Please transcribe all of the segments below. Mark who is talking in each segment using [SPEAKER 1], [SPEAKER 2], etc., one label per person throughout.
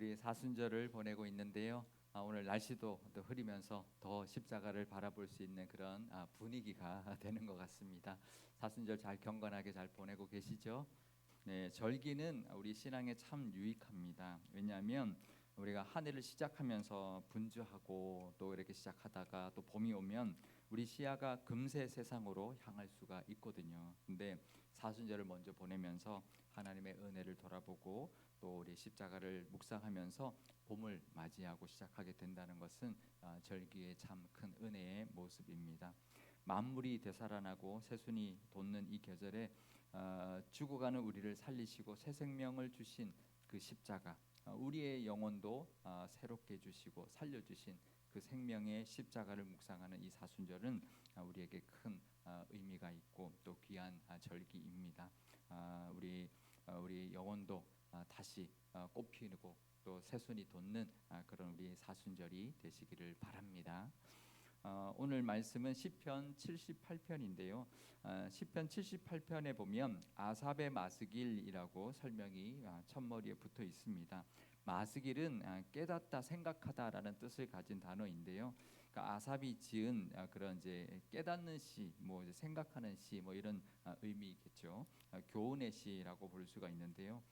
[SPEAKER 1] 우리 사순절을 보내고 있는데요. 오늘 날씨도 또 흐리면서 더 십자가를 바라볼 수 있는 그런 분위기가 되는 것 같습니다. 사순절 잘 경건하게 잘 보내고 계시죠? 네, 절기는 우리 신앙에 참 유익합니다. 왜냐하면 우리가 한 해를 시작하면서 분주하고 또 이렇게 시작하다가 또 봄이 오면 우리 시야가 금세 세상으로 향할 수가 있거든요. 근데 사순절을 먼저 보내면서 하나님의 은혜를 돌아보고 또 우리 십자가를 묵상하면서 봄을 맞이하고 시작하게 된다는 것은 절기의 참 큰 은혜의 모습입니다. 만물이 되살아나고 새순이 돋는 이 계절에 죽어가는 우리를 살리시고 새 생명을 주신 그 십자가, 우리의 영혼도 새롭게 주시고 살려주신 그 생명의 십자가를 묵상하는 이 사순절은 우리에게 큰 의미가 있고 또 귀한 절기입니다. 우리 영혼도 다시 꽃피우고 또 새순이 돋는 그런 우리 사순절이 되시기를 바랍니다. 오늘 말씀은 시편 78편인데요. 시편 78편에 보면 아삽의 마스길이라고 설명이 첫머리에 붙어 있습니다. 마스길은 깨닫다, 생각하다라는 뜻을 가진 단어인데요. 그러니까 아삽이 지은 그런 이제 깨닫는 시, 뭐 이제 생각하는 시, 뭐 이런 의미겠죠. 교훈의 시라고 볼 수가 있는데요.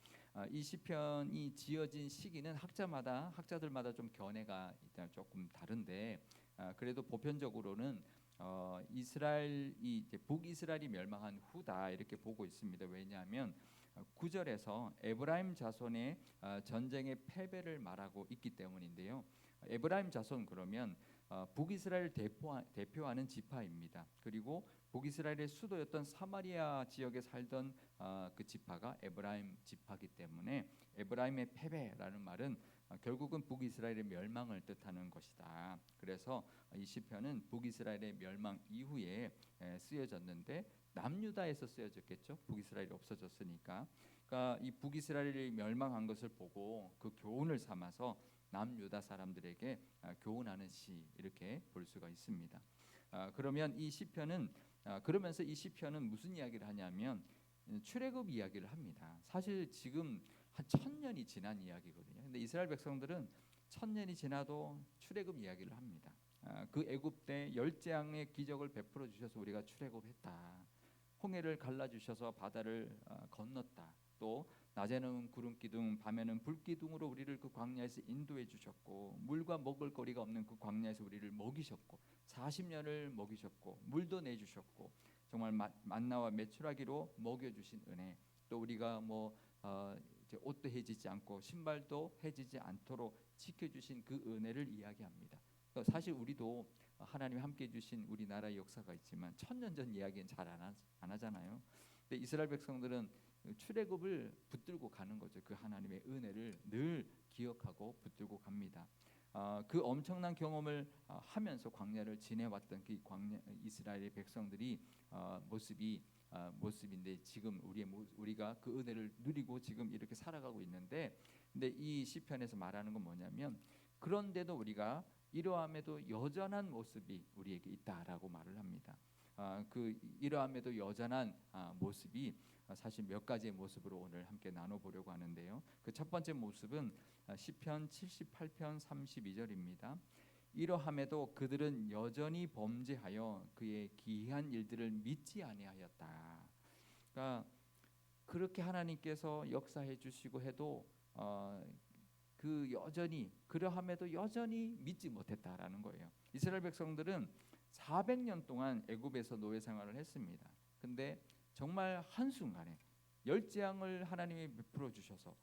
[SPEAKER 1] 이 시편이 지어진 시기는 학자들마다 좀 견해가 조금 다른데 그래도 보편적으로는 이스라엘이 이제 북이스라엘이 멸망한 후다 이렇게 보고 있습니다. 왜냐하면 9절에서 에브라임 자손의 전쟁의 패배를 말하고 있기 때문인데요. 에브라임 자손 그러면 북이스라엘 대표하는 지파입니다. 그리고 북이스라엘의 수도였던 사마리아 지역에 살던 그 지파가 에브라임 지파기 때문에 에브라임의 패배라는 말은 결국은 북이스라엘의 멸망을 뜻하는 것이다. 그래서 이 시편은 북이스라엘의 멸망 이후에 쓰여졌는데 남유다에서 쓰여졌겠죠. 북이스라엘이 없어졌으니까. 그러니까 이 북이스라엘이 멸망한 것을 보고 그 교훈을 삼아서 남유다 사람들에게 교훈하는 시 이렇게 볼 수가 있습니다. 그러면 이 시편은 그러면서 이 시편은 무슨 이야기를 하냐면 출애굽 이야기를 합니다. 사실 지금 한 1000년이 지난 이야기거든요. 근데 이스라엘 백성들은 1000년이 지나도 출애굽 이야기를 합니다. 그 애굽 때 열재앙의 기적을 베풀어 주셔서 우리가 출애굽했다. 홍해를 갈라 주셔서 바다를 건넜다. 또 낮에는 구름 기둥, 밤에는 불 기둥으로 우리를 그 광야에서 인도해 주셨고 물과 먹을 거리가 없는 그 광야에서 우리를 먹이셨고 40년을 먹이셨고 물도 내 주셨고 정말 만나와 메추라기로 먹여 주신 은혜. 또 우리가 이제 옷도 해지지 않고 신발도 해지지 않도록 지켜 주신 그 은혜를 이야기합니다. 사실 우리도 하나님이 함께 주신 우리나라의 역사가 있지만 1000년 전 이야기는 잘 안 하잖아요. 근데 이스라엘 백성들은 출애굽을 붙들고 가는 거죠. 그 하나님의 은혜를 늘 기억하고 붙들고 갑니다. 그 엄청난 경험을 하면서 광야를 지내왔던 그 광야 이스라엘의 백성들이 모습인데 지금 우리가 그 은혜를 누리고 지금 이렇게 살아가고 있는데, 근데 이 시편에서 말하는 건 뭐냐면 그런데도 우리가 이러함에도 여전한 모습이 우리에게 있다라고 말을 합니다. 그 이러함에도 여전한 모습이 사실 몇 가지의 모습으로 오늘 함께 나눠보려고 하는데요. 그 첫 번째 모습은 시편 78편 32절입니다. 이러함에도 그들은 여전히 범죄하여 그의 기이한 일들을 믿지 아니하였다. 그러니까 그렇게 하나님께서 역사해 주시고 해도 그 여전히 그러함에도 여전히 믿지 못했다라는 거예요. 이스라엘 백성들은 400년 동안 애굽에서 노예 생활을 했습니다. 근데 정말 한순간에 열재앙을 하나님이 베풀어 주셔서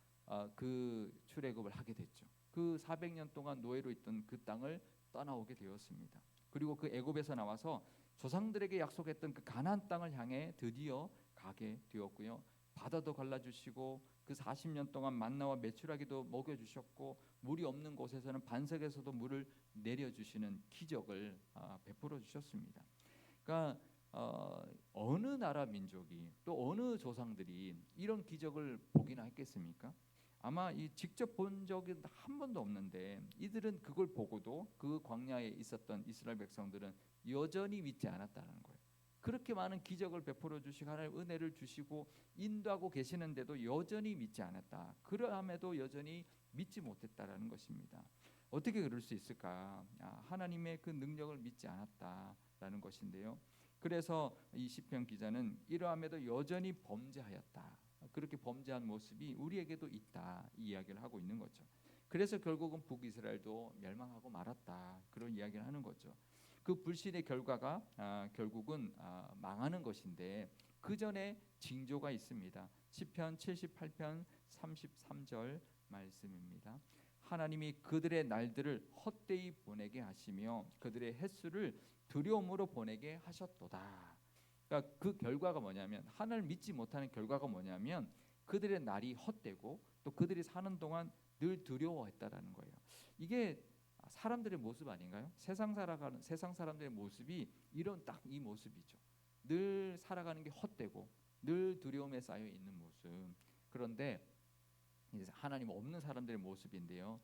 [SPEAKER 1] 그 출애굽을 하게 됐죠. 그 400년 동안 노예로 있던 그 땅을 떠나오게 되었습니다. 그리고 그 애굽에서 나와서 조상들에게 약속했던 그 가나안 땅을 향해 드디어 가게 되었고요. 바다도 갈라주시고 그 40년 동안 만나와 메추라기도 먹여주셨고 물이 없는 곳에서는 반석에서도 물을 내려주시는 기적을 베풀어 주셨습니다. 그러니까 어느 나라 민족이 또 어느 조상들이 이런 기적을 보기나 했겠습니까? 아마 이 직접 본 적이 한 번도 없는데 이들은 그걸 보고도 그 광야에 있었던 이스라엘 백성들은 여전히 믿지 않았다는 거예요. 그렇게 많은 기적을 베풀어 주시고 하나님 은혜를 주시고 인도하고 계시는데도 여전히 믿지 않았다. 그러함에도 여전히 믿지 못했다라는 것입니다. 어떻게 그럴 수 있을까? 하나님의 그 능력을 믿지 않았다라는 것인데요. 그래서 이 시편 기자는 이러함에도 여전히 범죄하였다. 그렇게 범죄한 모습이 우리에게도 있다. 이 이야기를 하고 있는 거죠. 그래서 결국은 북이스라엘도 멸망하고 말았다. 그런 이야기를 하는 거죠. 그 불신의 결과가 결국은 망하는 것인데 그 전에 징조가 있습니다. 시편 78편 33절 말씀입니다. 하나님이 그들의 날들을 헛되이 보내게 하시며 그들의 햇수를 두려움으로 보내게 하셨도다. 그러니까 그 결과가 뭐냐면 하나님을 믿지 못하는 결과가 뭐냐면 그들의 날이 헛되고 또 그들이 사는 동안 늘 두려워했다라는 거예요. 이게 사람들의 모습 아닌가요? 세상 사람들의 모습이 이런 딱 이 모습이죠. 늘 살아가는 게 헛되고 늘 두려움에 쌓여 있는 모습. 그런데 하나님 없는 사람들의 모습인데요.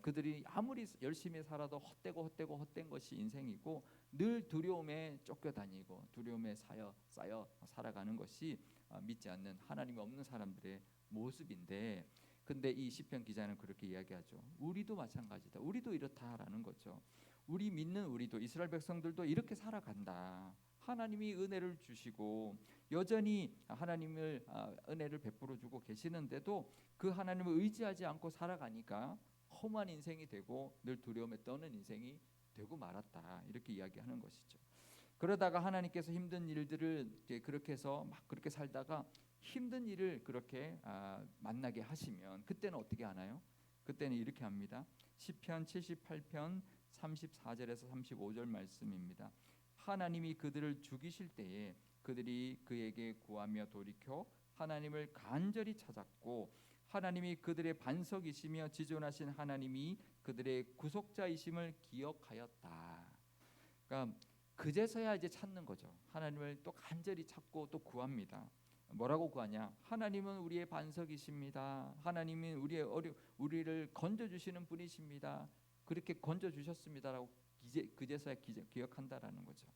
[SPEAKER 1] 그들이 아무리 열심히 살아도 헛된 것이 인생이고 늘 두려움에 쫓겨다니고 두려움에 쌓여 살아가는 것이 믿지 않는 하나님이 없는 사람들의 모습인데, 근데 이 시편 기자는 그렇게 이야기하죠. 우리도 마찬가지다. 우리도 이렇다라는 거죠. 우리 믿는 우리도 이스라엘 백성들도 이렇게 살아간다. 하나님이 은혜를 주시고 여전히 하나님을 은혜를 베풀어 주고 계시는데도 그 하나님을 의지하지 않고 살아가니까 험한 인생이 되고 늘 두려움에 떠는 인생이 되고 말았다. 이렇게 이야기하는 것이죠. 그러다가 하나님께서 힘든 일들을 그렇게 해서 막 그렇게 살다가 힘든 일을 그렇게 만나게 하시면 그때는 어떻게 하나요? 그때는 이렇게 합니다. 시편 78편 34절에서 35절 말씀입니다. 하나님이 그들을 죽이실 때에 그들이 그에게 구하며 돌이켜 하나님을 간절히 찾았고 하나님이 그들의 반석이시며 지존하신 하나님이 그들의 구속자이심을 기억하였다. 그러니까 그제서야 이제 찾는 거죠. 하나님을 또 간절히 찾고 또 구합니다. 뭐라고 구하냐? 하나님은 우리의 반석이십니다. 하나님은 우리를 건져 주시는 분이십니다. 그렇게 건져 주셨습니다라고 그제서야 기억한다라는 거죠.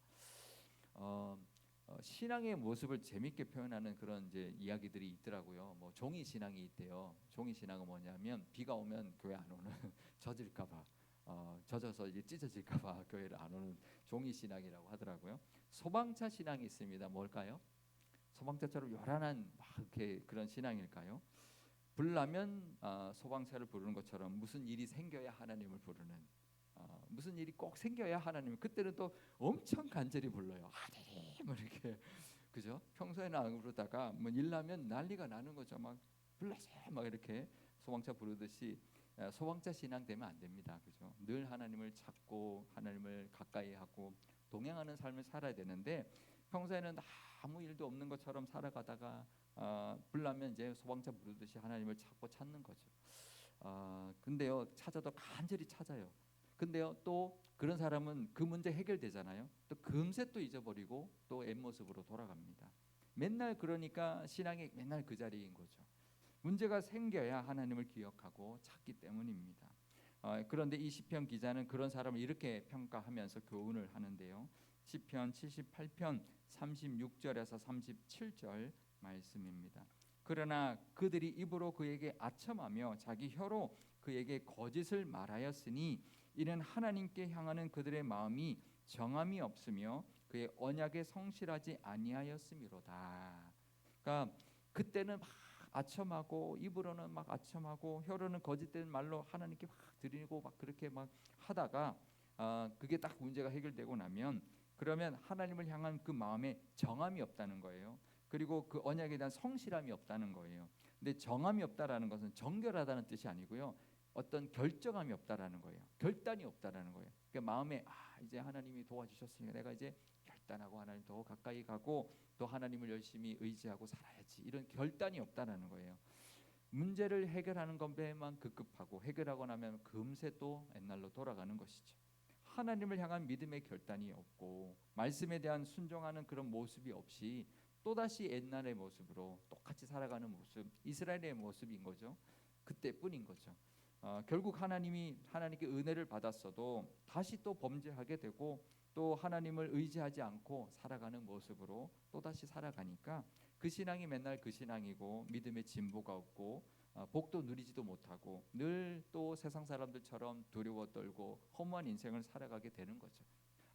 [SPEAKER 1] 신앙의 모습을 재밌게 표현하는 그런 이제 이야기들이 있더라고요. 뭐 종이 신앙이 있대요. 종이 신앙은 뭐냐면 비가 오면 교회 안 오는 젖을까봐 젖어서 이제 찢어질까봐 교회를 안 오는 종이 신앙이라고 하더라고요. 소방차 신앙이 있습니다. 뭘까요? 소방차처럼 요란한 막 이렇게 그런 신앙일까요? 불 나면 소방차를 부르는 것처럼 무슨 일이 생겨야 하나님을 부르는, 무슨 일이 꼭 생겨야 하나님, 그때는 또 엄청 간절히 불러요. 하나님 이렇게, 그죠? 평소에는 안 부르다가 뭐 일 나면 난리가 나는 거죠. 막 불러세요 막 이렇게 소방차 부르듯이 소방차 신앙 되면 안 됩니다. 그죠? 늘 하나님을 찾고 하나님을 가까이 하고 동행하는 삶을 살아야 되는데 평소에는 아무 일도 없는 것처럼 살아가다가 불 나면 이제 소방차 부르듯이 하나님을 찾는 거죠. 근데요 찾아도 간절히 찾아요. 근데요 또 그런 사람은 그 문제 해결되잖아요. 또 금세 또 잊어버리고 또 옛모습으로 돌아갑니다. 맨날 그러니까 신앙이 맨날 그 자리인 거죠. 문제가 생겨야 하나님을 기억하고 찾기 때문입니다. 그런데 이 시편 기자는 그런 사람을 이렇게 평가하면서 교훈을 하는데요. 시편 78편 36절에서 37절 말씀입니다. 그러나 그들이 입으로 그에게 아첨하며 자기 혀로 그에게 거짓을 말하였으니 이는 하나님께 향하는 그들의 마음이 정함이 없으며 그의 언약에 성실하지 아니하였음이로다. 그러니까 그때는 막 아첨하고 입으로는 막 아첨하고 혀로는 거짓된 말로 하나님께 막 드리고 막 그렇게 막 하다가 그게 딱 문제가 해결되고 나면 그러면 하나님을 향한 그 마음에 정함이 없다는 거예요. 그리고 그 언약에 대한 성실함이 없다는 거예요. 근데 정함이 없다라는 것은 정결하다는 뜻이 아니고요. 어떤 결정함이 없다라는 거예요. 결단이 없다라는 거예요. 그러니까 마음에 이제 하나님이 도와주셨으니까 내가 이제 결단하고 하나님 더 가까이 가고 또 하나님을 열심히 의지하고 살아야지, 이런 결단이 없다라는 거예요. 문제를 해결하는 것에만 급급하고 해결하고 나면 금세 또 옛날로 돌아가는 것이죠. 하나님을 향한 믿음의 결단이 없고 말씀에 대한 순종하는 그런 모습이 없이 또다시 옛날의 모습으로 똑같이 살아가는 모습, 이스라엘의 모습인 거죠. 그때뿐인 거죠. 결국 하나님께 은혜를 받았어도 다시 또 범죄하게 되고 또 하나님을 의지하지 않고 살아가는 모습으로 또다시 살아가니까 그 신앙이 맨날 그 신앙이고 믿음의 진보가 없고 복도 누리지도 못하고 늘 또 세상 사람들처럼 두려워 떨고 허무한 인생을 살아가게 되는 거죠.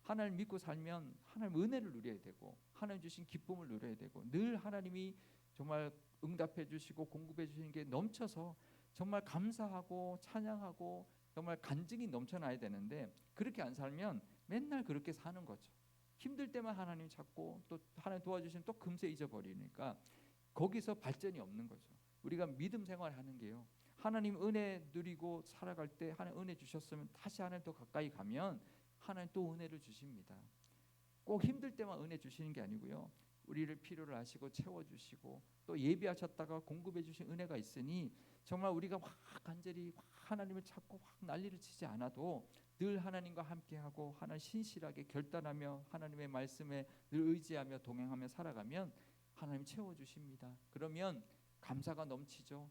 [SPEAKER 1] 하나님 믿고 살면 하나님 은혜를 누려야 되고 하나님 주신 기쁨을 누려야 되고 늘 하나님이 정말 응답해 주시고 공급해 주시는 게 넘쳐서 정말 감사하고 찬양하고 정말 간증이 넘쳐나야 되는데 그렇게 안 살면 맨날 그렇게 사는 거죠. 힘들 때만 하나님 찾고 또 하나님 도와주시면 또 금세 잊어버리니까 거기서 발전이 없는 거죠. 우리가 믿음 생활하는 게요. 하나님 은혜 누리고 살아갈 때 하나님 은혜 주셨으면 다시 하나님 더 가까이 가면 하나님 또 은혜를 주십니다. 꼭 힘들 때만 은혜 주시는 게 아니고요. 우리를 필요로 하시고 채워주시고 또 예비하셨다가 공급해 주신 은혜가 있으니 정말 우리가 확 간절히 하나님을 찾고 확 난리를 치지 않아도 늘 하나님과 함께하고 하나님 신실하게 결단하며 하나님의 말씀에 늘 의지하며 동행하며 살아가면 하나님 채워주십니다. 그러면 감사가 넘치죠.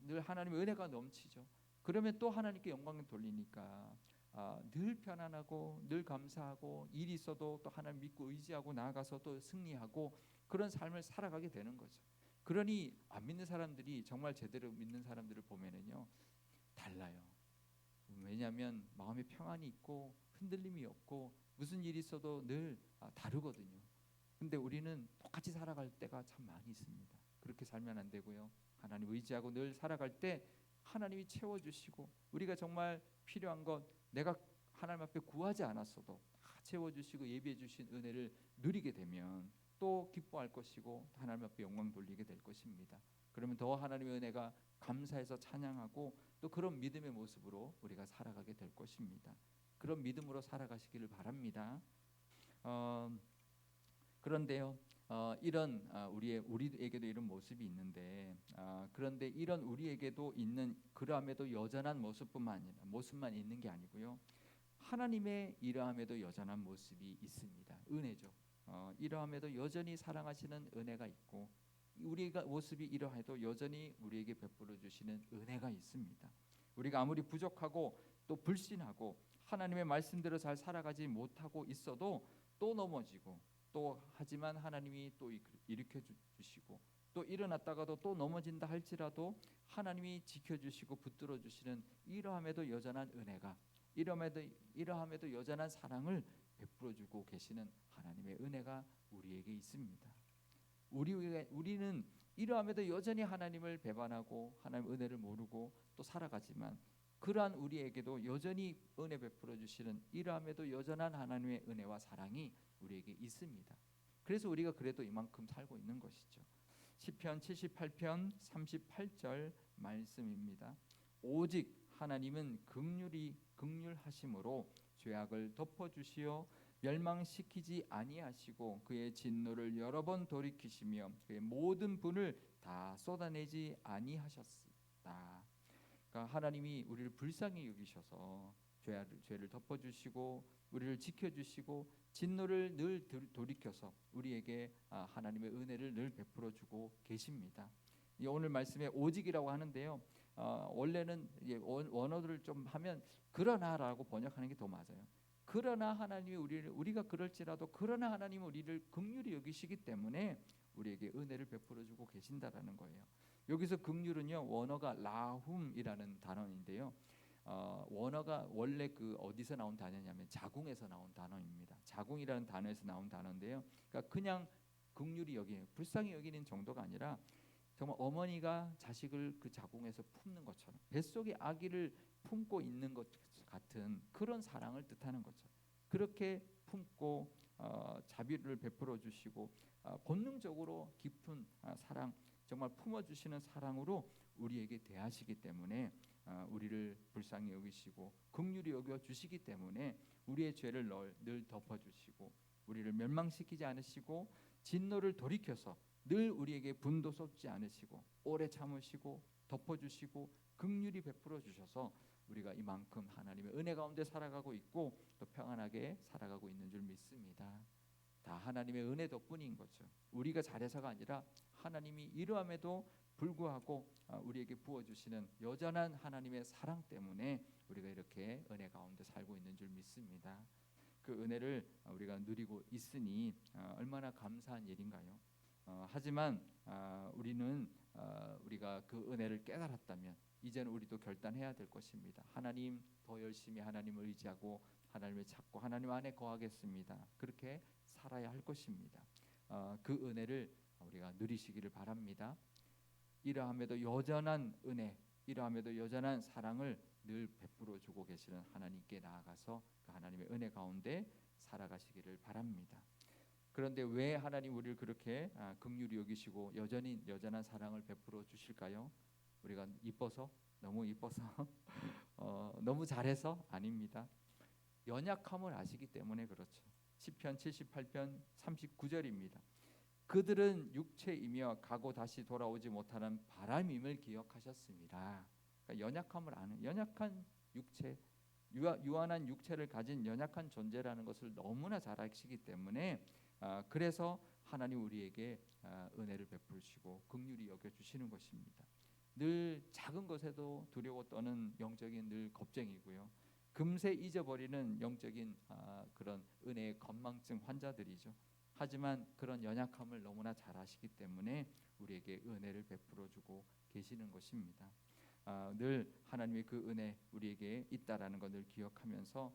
[SPEAKER 1] 늘 하나님의 은혜가 넘치죠. 그러면 또 하나님께 영광을 돌리니까 늘 편안하고 늘 감사하고 일이 있어도 또 하나님 믿고 의지하고 나아가서 또 승리하고 그런 삶을 살아가게 되는 거죠. 그러니 안 믿는 사람들이 정말 제대로 믿는 사람들을 보면은요 달라요. 왜냐하면 마음에 평안이 있고 흔들림이 없고 무슨 일이 있어도 늘 다르거든요. 근데 우리는 똑같이 살아갈 때가 참 많이 있습니다. 그렇게 살면 안 되고요. 하나님 의지하고 늘 살아갈 때 하나님이 채워주시고 우리가 정말 필요한 것 내가 하나님 앞에 구하지 않았어도 다 채워주시고 예비해 주신 은혜를 누리게 되면 또 기뻐할 것이고 하나님 앞에 영광 돌리게 될 것입니다. 그러면 더 하나님의 은혜가 감사해서 찬양하고 또 그런 믿음의 모습으로 우리가 살아가게 될 것입니다. 그런 믿음으로 살아가시기를 바랍니다. 그런데요, 이런 우리에게도 이런 모습이 있는데 그런데 이런 우리에게도 있는 그러함에도 여전한 모습만 있는 게 아니고요. 하나님의 이러함에도 여전한 모습이 있습니다. 은혜죠. 이러함에도 여전히 사랑하시는 은혜가 있고 우리가 모습이 이러해도 여전히 우리에게 베풀어 주시는 은혜가 있습니다. 우리가 아무리 부족하고 또 불신하고 하나님의 말씀대로 잘 살아가지 못하고 있어도 또 넘어지고 또 하지만 하나님이 또 일으켜 주시고 또 일어났다가도 또 넘어진다 할지라도 하나님이 지켜주시고 붙들어 주시는 이러함에도 여전한 은혜가 이러함에도 여전한 사랑을 베풀어 주고 계시는 하나님의 은혜가 우리에게 있습니다. 우리는 이러함에도 여전히 하나님을 배반하고 하나님의 은혜를 모르고 또 살아가지만 그러한 우리에게도 여전히 은혜 베풀어 주시는 이러함에도 여전한 하나님의 은혜와 사랑이 우리에게 있습니다. 그래서 우리가 그래도 이만큼 살고 있는 것이죠. 시편 78편 38절 말씀입니다. 오직 하나님은 긍휼하심으로 죄악을 덮어주시어 멸망시키지 아니하시고 그의 진노를 여러 번 돌이키시며 그의 모든 분을 다 쏟아내지 아니하셨다. 그러니까 하나님이 우리를 불쌍히 여기셔서 죄를 덮어주시고 우리를 지켜주시고 진노를 늘 돌이켜서 우리에게 하나님의 은혜를 늘 베풀어주고 계십니다. 오늘 말씀에 오직이라고 하는데요. 원래는 원어들을 좀 하면 그러나라고 번역하는 게 더 맞아요. 그러나 하나님이 우리가 그럴지라도 그러나 하나님은 우리를 긍휼히 여기시기 때문에 우리에게 은혜를 베풀어주고 계신다라는 거예요. 여기서 긍휼은요 원어가 라훔이라는 단어인데요. 원어가 원래 그 어디서 나온 단어냐면 자궁에서 나온 단어입니다. 자궁이라는 단어에서 나온 단어인데요. 그러니까 그냥 긍휼히 여기는 불쌍히 여기는 정도가 아니라 정말 어머니가 자식을 그 자궁에서 품는 것처럼 뱃속에 아기를 품고 있는 것 같은 그런 사랑을 뜻하는 거죠. 그렇게 품고 자비를 베풀어 주시고 본능적으로 깊은 사랑 정말 품어주시는 사랑으로 우리에게 대하시기 때문에 우리를 불쌍히 여기시고 긍휼히 여겨 주시기 때문에 우리의 죄를 늘 덮어주시고 우리를 멸망시키지 않으시고 진노를 돌이켜서 늘 우리에게 분도 쏟지 않으시고 오래 참으시고 덮어주시고 긍휼히 베풀어 주셔서 우리가 이만큼 하나님의 은혜 가운데 살아가고 있고 또 평안하게 살아가고 있는 줄 믿습니다. 다 하나님의 은혜 덕분인 거죠. 우리가 잘해서가 아니라 하나님이 이러함에도 불구하고 우리에게 부어주시는 여전한 하나님의 사랑 때문에 우리가 이렇게 은혜 가운데 살고 있는 줄 믿습니다. 그 은혜를 우리가 누리고 있으니 얼마나 감사한 일인가요? 하지만 우리는 우리가 그 은혜를 깨달았다면 이제는 우리도 결단해야 될 것입니다. 하나님, 더 열심히 하나님을 의지하고 하나님을 찾고 하나님 안에 거하겠습니다. 그렇게 살아야 할 것입니다. 그 은혜를 우리가 누리시기를 바랍니다. 이러함에도 여전한 은혜, 이러함에도 여전한 사랑을 늘 베풀어 주고 계시는 하나님께 나아가서 그 하나님의 은혜 가운데 살아가시기를 바랍니다. 그런데 왜 하나님 우리를 그렇게 긍휼히 여기시고 여전한 사랑을 베풀어 주실까요? 우리가 이뻐서, 너무 이뻐서 너무 잘해서? 아닙니다. 연약함을 아시기 때문에 그렇죠. 시편 78편 39절입니다. 그들은 육체이며 가고 다시 돌아오지 못하는 바람임을 기억하셨습니다. 그러니까 연약함을 아는, 연약한 육체, 유한한 육체를 가진 연약한 존재라는 것을 너무나 잘 아시기 때문에 그래서 하나님 우리에게 은혜를 베푸시고 긍휼히 여겨주시는 것입니다. 늘 작은 것에도 두려워 떠는 영적인 늘 겁쟁이고요. 금세 잊어버리는 영적인 그런 은혜의 건망증 환자들이죠. 하지만 그런 연약함을 너무나 잘 아시기 때문에 우리에게 은혜를 베풀어 주고 계시는 것입니다. 늘 하나님의 그 은혜 우리에게 있다라는 것을 기억하면서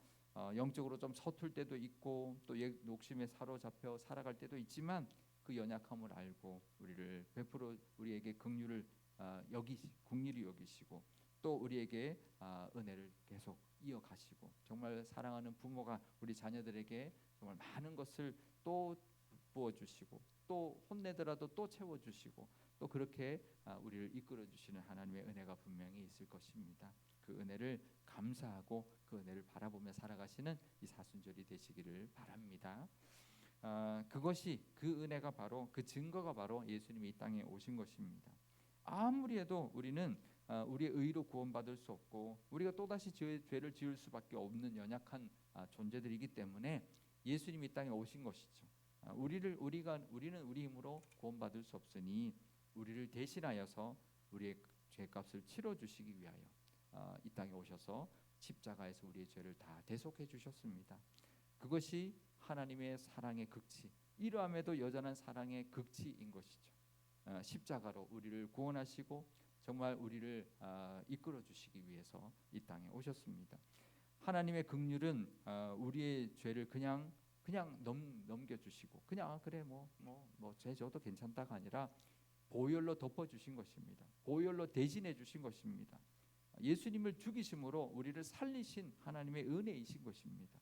[SPEAKER 1] 영적으로 좀 서툴 때도 있고 또 욕심에 사로잡혀 살아갈 때도 있지만 그 연약함을 알고 우리를 베풀어 우리에게 긍휼히 여기시고 또 우리에게 은혜를 계속 이어가시고 정말 사랑하는 부모가 우리 자녀들에게 정말 많은 것을 또 부어주시고 또 혼내더라도 또 채워주시고 또 그렇게 우리를 이끌어주시는 하나님의 은혜가 분명히 있을 것입니다. 그 은혜를 감사하고 그 은혜를 바라보며 살아가시는 이 사순절이 되시기를 바랍니다. 그것이 그 은혜가 바로 그 증거가 바로 예수님이 이 땅에 오신 것입니다. 아무리 해도 우리는 우리의 의로 구원받을 수 없고 우리가 또다시 죄를 지을 수밖에 없는 연약한 존재들이기 때문에 예수님이 이 땅에 오신 것이죠. 우리는 우리 힘으로 구원받을 수 없으니 우리를 대신하여서 우리의 죄값을 치러 주시기 위하여 이 땅에 오셔서 십자가에서 우리의 죄를 다 대속해 주셨습니다. 그것이 하나님의 사랑의 극치, 이러함에도 여전한 사랑의 극치인 것이죠. 십자가로 우리를 구원하시고 정말 우리를 이끌어 주시기 위해서 이 땅에 오셨습니다. 하나님의 긍휼은 우리의 죄를 그냥 넘겨주시고 그냥 그래 뭐 죄 져도 괜찮다가 아니라 보혈로 덮어주신 것입니다. 보혈로 대신해 주신 것입니다. 예수님을 죽이심으로 우리를 살리신 하나님의 은혜이신 것입니다.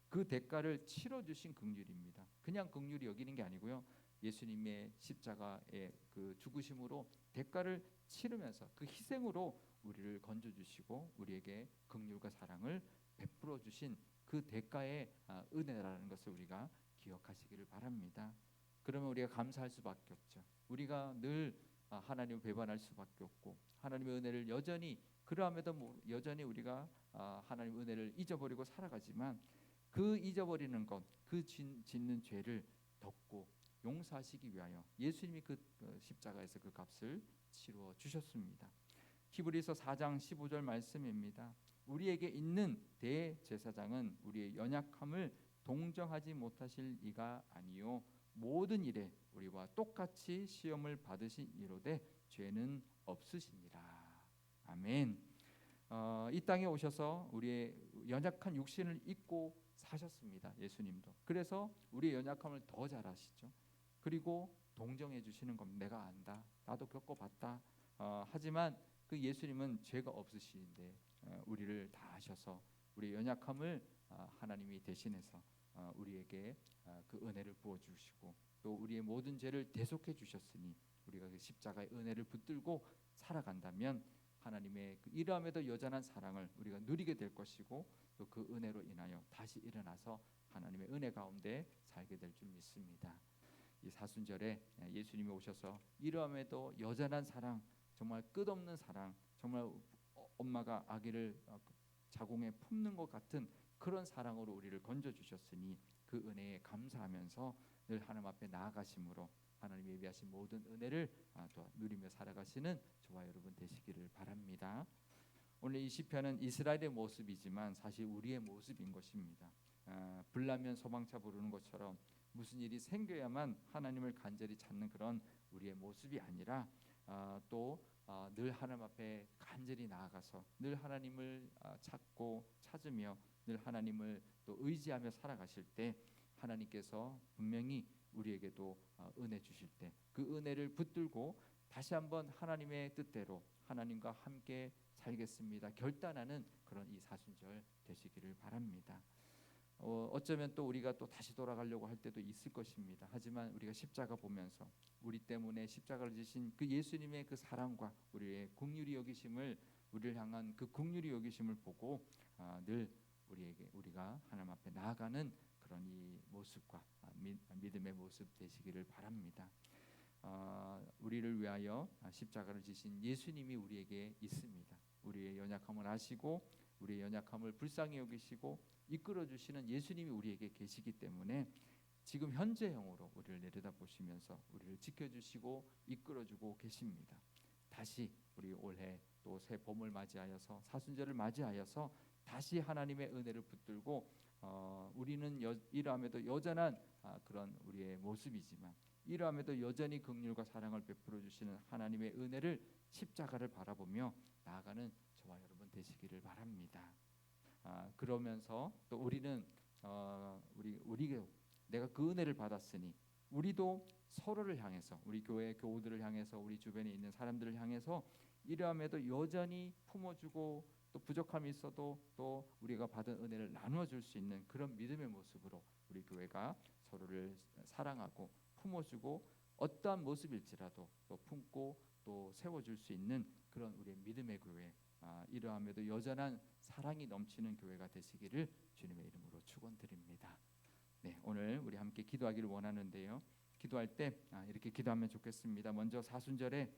[SPEAKER 1] 그 대가를 치러주신 긍휼입니다. 그냥 긍휼히 여기는 게 아니고요. 예수님의 십자가의 그 죽으심으로 대가를 치르면서 그 희생으로 우리를 건져주시고 우리에게 긍휼과 사랑을 베풀어 주신 그 대가의 은혜라는 것을 우리가 기억하시기를 바랍니다. 그러면 우리가 감사할 수밖에 없죠. 우리가 늘 하나님을 배반할 수밖에 없고 하나님의 은혜를 여전히 그러함에도 여전히 우리가 하나님의 은혜를 잊어버리고 살아가지만 그 잊어버리는 것, 그 짓는 죄를 덮고 용서하시기 위하여 예수님이 그 십자가에서 그 값을 치루어 주셨습니다. 히브리서 4장 15절 말씀입니다. 우리에게 있는 대제사장은 우리의 연약함을 동정하지 못하실 이가 아니요 모든 일에 우리와 똑같이 시험을 받으신 이로되 죄는 없으시니라. 아멘. 이 땅에 오셔서 우리의 연약한 육신을 입고 사셨습니다. 예수님도. 그래서 우리의 연약함을 더 잘 아시죠. 그리고 동정해 주시는 겁니다. 내가 안다. 나도 겪어봤다. 하지만 그 예수님은 죄가 없으시는데 우리를 다 아셔서 우리의 연약함을 하나님이 대신해서 우리에게 그 은혜를 부어주시고 또 우리의 모든 죄를 대속해 주셨으니 우리가 그 십자가의 은혜를 붙들고 살아간다면 하나님의 그 이러함에도 여전한 사랑을 우리가 누리게 될 것이고 또 그 은혜로 인하여 다시 일어나서 하나님의 은혜 가운데 살게 될 줄 믿습니다. 이 사순절에 예수님이 오셔서 이러함에도 여전한 사랑, 정말 끝없는 사랑, 정말 엄마가 아기를 자궁에 품는 것 같은 그런 사랑으로 우리를 건져주셨으니 그 은혜에 감사하면서 늘 하나님 앞에 나아가심으로 하나님이 예비하신 모든 은혜를 누리며 살아가시는 저와 여러분 되시기를 바랍니다. 오늘 이 시편은 이스라엘의 모습이지만 사실 우리의 모습인 것입니다. 불나면 소방차 부르는 것처럼 무슨 일이 생겨야만 하나님을 간절히 찾는 그런 우리의 모습이 아니라 늘 하나님 앞에 간절히 나아가서 늘 하나님을 찾고 찾으며 늘 하나님을 또 의지하며 살아가실 때 하나님께서 분명히 우리에게도 은혜 주실 때 그 은혜를 붙들고 다시 한번 하나님의 뜻대로 하나님과 함께 살겠습니다 결단하는 그런 이 사순절 되시기를 바랍니다. 어쩌면 또 우리가 또 다시 돌아가려고 할 때도 있을 것입니다. 하지만 우리가 십자가 보면서 우리 때문에 십자가를 지신 그 예수님의 그 사랑과 우리의 긍휼히 여기심을 우리를 향한 그 긍휼히 여기심을 보고 늘 우리가 하나님 앞에 나아가는 그런 이 모습과 믿음의 모습 되시기를 바랍니다. 우리를 위하여 십자가를 지신 예수님이 우리에게 있습니다. 우리의 연약함을 아시고 우리의 연약함을 불쌍히 여기시고 이끌어 주시는 예수님이 우리에게 계시기 때문에 지금 현재형으로 우리를 내려다보시면서 우리를 지켜주시고 이끌어주고 계십니다. 다시 우리 올해 또 새 봄을 맞이하여서 사순절을 맞이하여서 다시 하나님의 은혜를 붙들고 우리는 이러함에도 여전한 그런 우리의 모습이지만 이러함에도 여전히 긍휼과 사랑을 베풀어 주시는 하나님의 은혜를 십자가를 바라보며 나아가는 저와 여러분 되시기를 바랍니다. 그러면서 또 우리는 우리가 내가 그 은혜를 받았으니 우리도 서로를 향해서 우리 교회 교우들을 향해서 우리 주변에 있는 사람들을 향해서 이러함에도 여전히 품어주고 또 부족함이 있어도 또 우리가 받은 은혜를 나누어 줄 수 있는 그런 믿음의 모습으로 우리 교회가 서로를 사랑하고 품어주고 어떠한 모습일지라도 또 품고 또 세워줄 수 있는 그런 우리의 믿음의 교회 이러함에도 여전한 사랑이 넘치는 교회가 되시기를 주님의 이름으로 축원드립니다. 네, 오늘 우리 함께 기도하기를 원하는데요. 기도할 때 이렇게 기도하면 좋겠습니다. 먼저 사순절에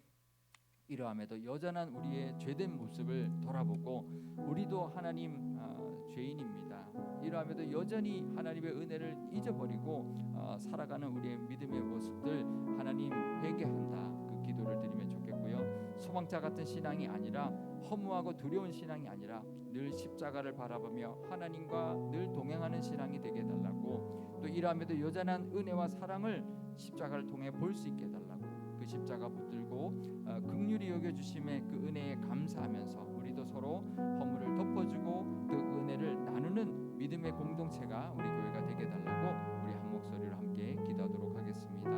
[SPEAKER 1] 이러함에도 여전한 우리의 죄된 모습을 돌아보고 우리도 하나님 죄인입니다. 이러함에도 여전히 하나님의 은혜를 잊어버리고 살아가는 우리의 믿음의 모습들 하나님 회개한다. 그 기도를 드리면 좋겠고요. 소방차 같은 신앙이 아니라 허무하고 두려운 신앙이 아니라 늘 십자가를 바라보며 하나님과 늘 동행하는 신앙이 되게 해달라고 또 이러함에도 여전한 은혜와 사랑을 십자가를 통해 볼 수 있게 해달라고 그 십자가 붙들고 긍휼히 여겨주심에 그 은혜에 감사하면서 우리도 서로 허물을 덮어주고 그 은혜를 나누는 믿음의 공동체가 우리 교회가 되게 해달라고 우리 한 목소리로 함께 기도하도록 하겠습니다.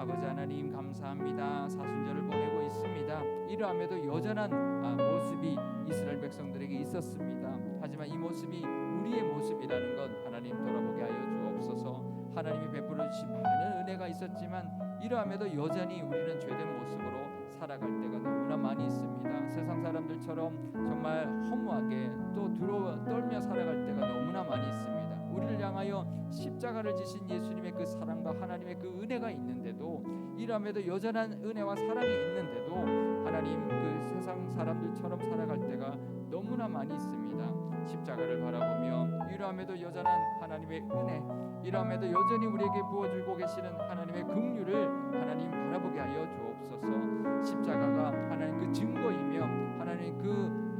[SPEAKER 1] 아버지 하나님 감사합니다. 사순절을 보내고 있습니다. 이러함에도 여전한 모습이 이스라엘 백성들에게 있었습니다. 하지만 이 모습이 우리의 모습이라는 것 하나님 돌아보게 하여 주옵소서. 하나님이 베풀어 주신 많은 은혜가 있었지만 이러함에도 여전히 우리는 죄된 모습으로 살아갈 때가 너무나 많이 있습니다. 세상 사람들처럼 정말 허무하게 또 떨며 살아갈 때가 너무나 많이 있습니다. 우리를 향하여 십자가를 지신 예수님의 그 사랑과 하나님의 그 은혜가 있는데도 이러함에도 여전한 은혜와 사랑이 있는데도 하나님 그 세상 사람들처럼 살아갈 때가 너무나 많이 있습니다. 십자가를 바라보며 이러함에도 여전한 하나님의 은혜 이러함에도 여전히 우리에게 부어주고 계시는 하나님의 긍휼을 하나님 바라보게 하여 주옵소서. 십자가가 하나님 그 증거이며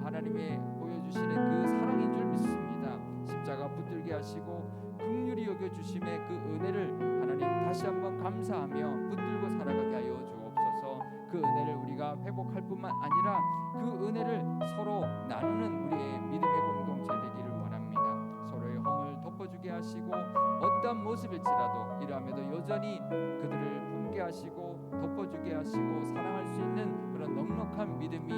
[SPEAKER 1] 하나님의 보여주시는 그 사랑인 줄 믿습니다. 십자가 붙들게 하시고 긍휼히 여겨주심의 그 은혜를 하나님 다시 한번 감사하며 붙들고 살아가게 하여 주옵소서. 그 은혜를 우리가 회복할 뿐만 아니라 그 은혜를 서로 나누는 우리의 믿음의 공동체 되기를 원합니다. 서로의 허물 덮어주게 하시고 어떠한 모습일지라도 이러함에도 여전히 그들을 품게 하시고 덮어주게 하시고 사랑할 수 있는 그런 넉넉한 믿음이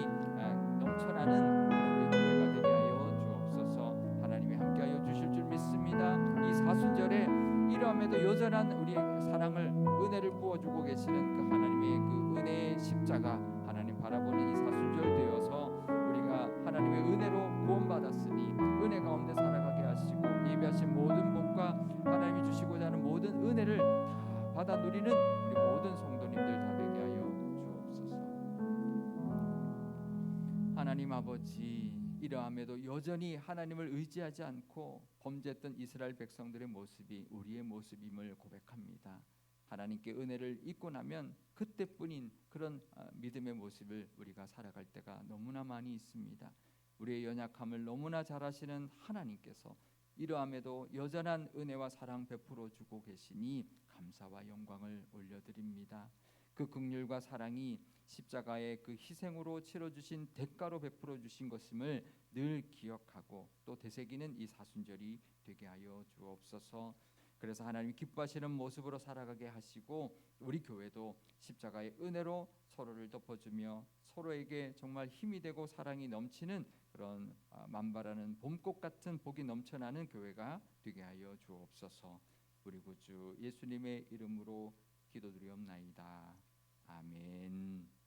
[SPEAKER 1] 넘쳐나는 그런 우리 교회가 되게 하여 주옵소서. 하나님이 함께하여 주실 줄 믿습니다. 이 사순절에 이러함에도 여전한 우리의 사랑을 은혜를 부어주고 계시는 그 하나님의 그 은혜의 십자가 하나님 바라보는 이 사순절 되어서 우리가 하나님의 은혜로 구원받았으니 은혜 가운데 살아가게 하시고 예비하신 모든 복과 하나님이 주시고자 하는 모든 은혜를 다 받아 누리는 우리 모든 성도님들 다 되게 하여 주옵소서. 하나님 아버지 이러함에도 여전히 하나님을 의지하지 않고 범죄했던 이스라엘 백성들의 모습이 우리의 모습임을 고백합니다. 하나님께 은혜를 잊고 나면 그때뿐인 그런 믿음의 모습을 우리가 살아갈 때가 너무나 많이 있습니다. 우리의 연약함을 너무나 잘 아시는 하나님께서 이러함에도 여전한 은혜와 사랑 베풀어 주고 계시니 감사와 영광을 올려드립니다. 그 긍휼과 사랑이 십자가의 그 희생으로 치러주신 대가로 베풀어 주신 것임을 늘 기억하고 또 되새기는 이 사순절이 되게 하여 주옵소서. 그래서 하나님 기뻐하시는 모습으로 살아가게 하시고 우리 교회도 십자가의 은혜로 서로를 덮어주며 서로에게 정말 힘이 되고 사랑이 넘치는 그런 만발하는 봄꽃 같은 복이 넘쳐나는 교회가 되게 하여 주옵소서. 우리 구주 예수님의 이름으로 기도드리옵나이다. 아멘.